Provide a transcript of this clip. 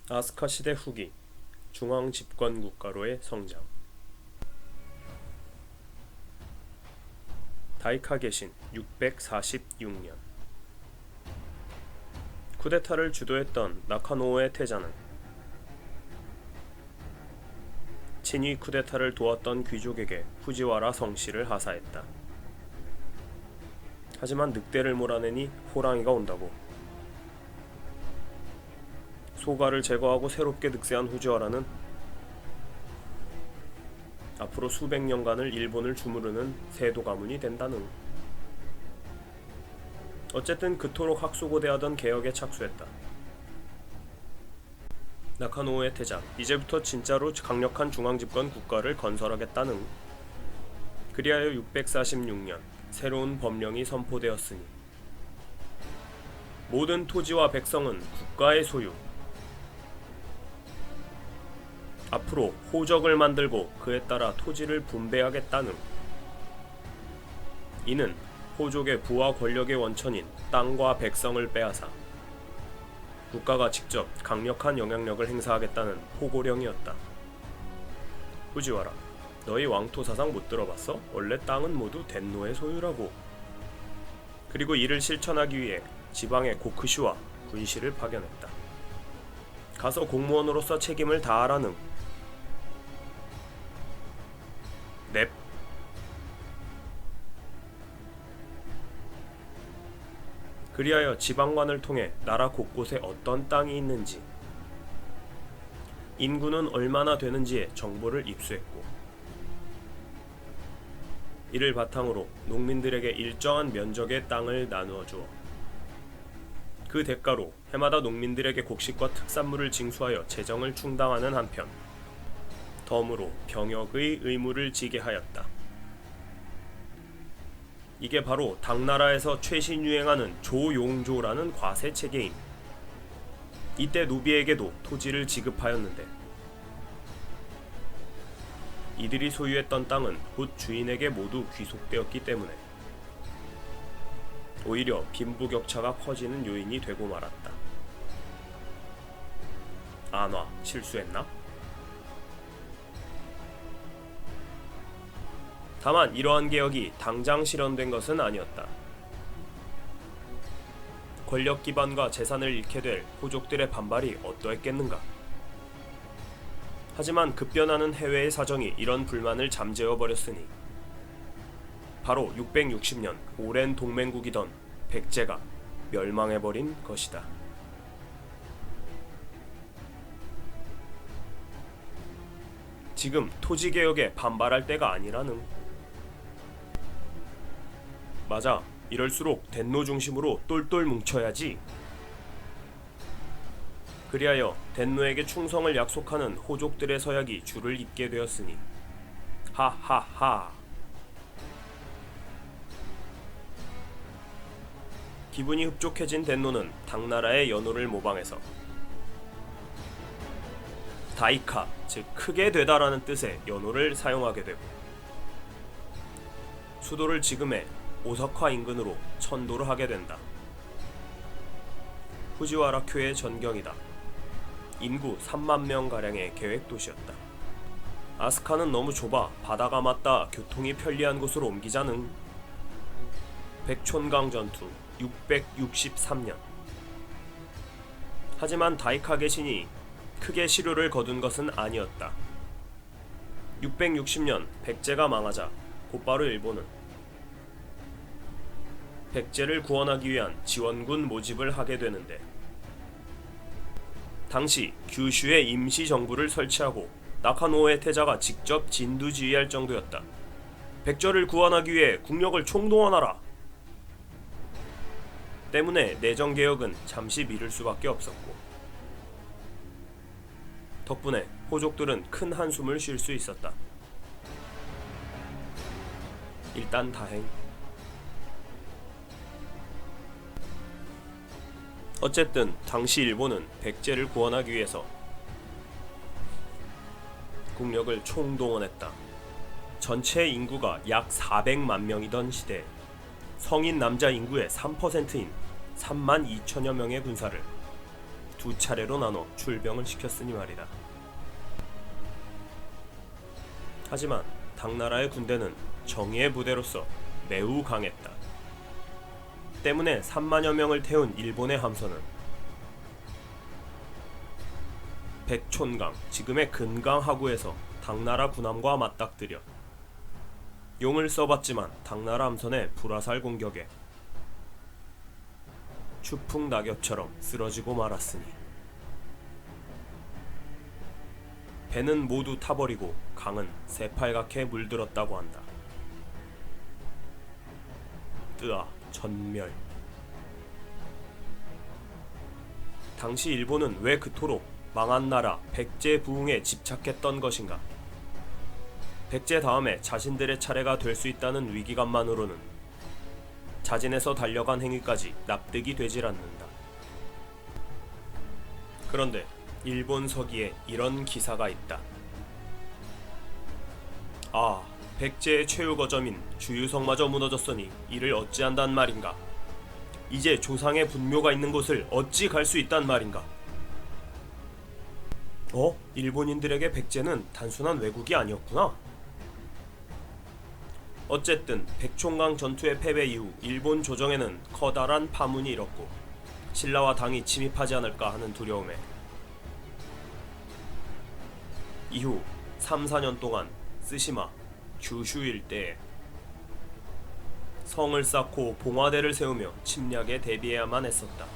아스카 시대 후기 중앙 집권 국가로의 성장. 다이카 개신 646년 쿠데타를 주도했던 나카노우의 태자는 친위 쿠데타를 도왔던 귀족에게 후지와라 성씨를 하사했다. 하지만 늑대를 몰아내니 호랑이가 온다고. 소가를 제거하고 새롭게 득세한 후지와라는 앞으로 수백 년간을 일본을 주무르는 세도 가문이 된다는. 어쨌든 그토록 학수고대하던 개혁에 착수했다. 나카노우의 태자, 이제부터 진짜로 강력한 중앙집권 국가를 건설하겠다는. 그리하여 646년 새로운 법령이 선포되었으니 모든 토지와 백성은 국가의 소유. 앞으로 호적을 만들고 그에 따라 토지를 분배하겠다는. 이는 호족의 부와 권력의 원천인 땅과 백성을 빼앗아 국가가 직접 강력한 영향력을 행사하겠다는 포고령이었다. 후지와라, 너희 왕토 사상 못 들어봤어? 원래 땅은 모두 덴노의 소유라고. 그리고 이를 실천하기 위해 지방의 고쿠시와 군시를 파견했다. 가서 공무원으로서 책임을 다하라는. 넵. 그리하여 지방관을 통해 나라 곳곳에 어떤 땅이 있는지, 인구는 얼마나 되는지의 정보를 입수했고, 이를 바탕으로 농민들에게 일정한 면적의 땅을 나누어 주어 그 대가로 해마다 농민들에게 곡식과 특산물을 징수하여 재정을 충당하는 한편 덤으로 병역의 의무를 지게 하였다. 이게 바로 당나라에서 최신 유행하는 조용조라는 과세 체계임. 이때 노비에게도 토지를 지급하였는데 이들이 소유했던 땅은 곧 주인에게 모두 귀속되었기 때문에 오히려 빈부격차가 커지는 요인이 되고 말았다. 안와, 실수했나? 다만 이러한 개혁이 당장 실현된 것은 아니었다. 권력 기반과 재산을 잃게 될 호족들의 반발이 어떠했겠는가. 하지만 급변하는 해외의 사정이 이런 불만을 잠재워버렸으니 바로 660년 오랜 동맹국이던 백제가 멸망해버린 것이다. 지금 토지개혁에 반발할 때가 아니라는. 맞아, 이럴수록 덴노 중심으로 똘똘 뭉쳐야지. 그리하여 덴노에게 충성을 약속하는 호족들의 서약이 줄을 잇게 되었으니 하하하. 기분이 흡족해진 덴노는 당나라의 연호를 모방해서 다이카, 즉 크게 되다라는 뜻의 연호를 사용하게 되고 수도를 지금의 오사카 인근으로 천도를 하게 된다. 후지와라쿄의 전경이다. 인구 3만 명가량의 계획도시였다. 아스카는 너무 좁아 바다가 맞닿아 교통이 편리한 곳으로 옮기자는. 백촌강 전투 663년. 하지만 다이카 개신이 크게 시료를 거둔 것은 아니었다. 660년 백제가 망하자 곧바로 일본은 백제를 구원하기 위한 지원군 모집을 하게 되는데 당시 규슈에 임시정부를 설치하고 나카노우의 태자가 직접 진두지휘할 정도였다. 백제를 구원하기 위해 국력을 총동원하라. 때문에 내정개혁은 잠시 미룰 수밖에 없었고 덕분에 호족들은 큰 한숨을 쉴 수 있었다. 일단 다행. 어쨌든 당시 일본은 백제를 구원하기 위해서 국력을 총동원했다. 전체 인구가 약 400만 명이던 시대에 성인 남자 인구의 3%인 3만 2천여 명의 군사를 두 차례로 나눠 출병을 시켰으니 말이다. 하지만 당나라의 군대는 정의의 부대로서 매우 강했다. 때문에 3만여 명을 태운 일본의 함선은 백촌강, 지금의 근강 하구에서 당나라 군함과 맞닥뜨려 용을 써봤지만 당나라 함선의 불화살 공격에 추풍 낙엽처럼 쓰러지고 말았으니 배는 모두 타버리고 강은 새빨갛게 물들었다고 한다. 뜨아 전멸. 당시 일본은 왜 그토록 망한 나라 백제 부흥에 집착했던 것인가? 백제 다음에 자신들의 차례가 될 수 있다는 위기감만으로는 자진해서 달려간 행위까지 납득이 되질 않는다. 그런데 일본 서기에 이런 기사가 있다. 아, 백제의 최후 거점인 주유성마저 무너졌으니 이를 어찌한단 말인가? 이제 조상의 분묘가 있는 곳을 어찌 갈 수 있단 말인가? 일본인들에게 백제는 단순한 왜국이 아니었구나. 어쨌든 백총강 전투의 패배 이후 일본 조정에는 커다란 파문이 일었고 신라와 당이 침입하지 않을까 하는 두려움에 이후 3-4년 동안 쓰시마, 규슈 일대에 성을 쌓고 봉화대를 세우며 침략에 대비해야만 했었다.